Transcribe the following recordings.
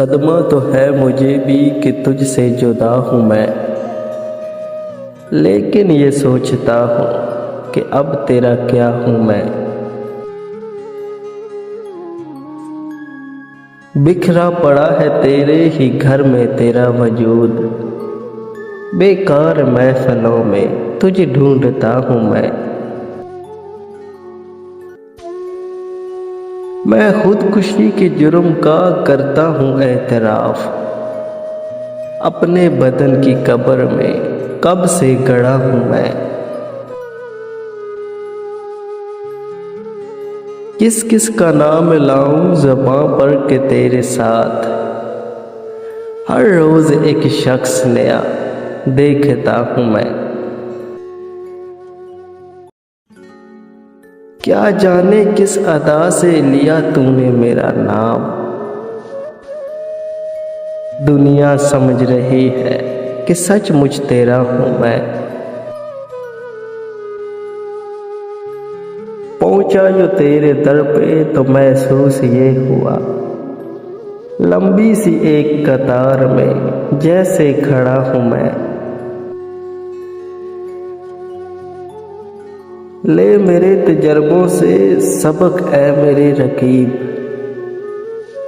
सदमा तो है मुझे भी कि तुझसे जुदा हूँ मैं, लेकिन ये सोचता हूँ कि अब तेरा क्या हूँ मैं। बिखरा पड़ा है तेरे ही घर में तेरा वजूद, बेकार महफिलों में तुझे ढूंढता हूँ मैं खुदकुशी के जुर्म का करता हूँ एतराफ़, अपने बदन की कब्र में कब से गड़ा हूँ मैं। किस किस का नाम लाऊं ज़बां पर के तेरे साथ, हर रोज़ एक शख्स नया देखता हूँ मैं। क्या जाने किस अदा से लिया तूने मेरा नाम, दुनिया समझ रही है कि सचमुच तेरा हूँ मैं। पहुँचा जो तेरे दर पे तो महसूस ये हुआ, लंबी सी एक कतार में जैसे खड़ा हूँ मैं। ले मेरे तजर्बों से सबक ऐ मेरे रकीब,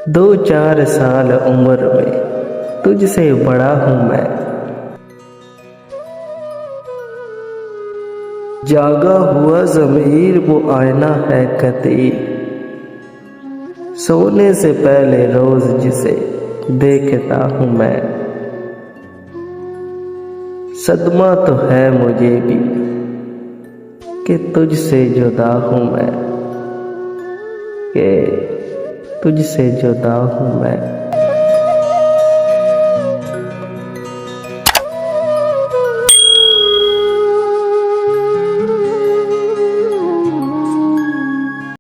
2-4 साल उम्र में तुझसे बड़ा हूँ मैं। जागा हुआ ज़मीर वो आईना है कतीब, सोने से पहले रोज़ जिसे देखता हूँ मैं। सदमा तो है मुझे भी कि तुझसे जुदा हूँ मैं, कि तुझसे जुदा हूँ मैं।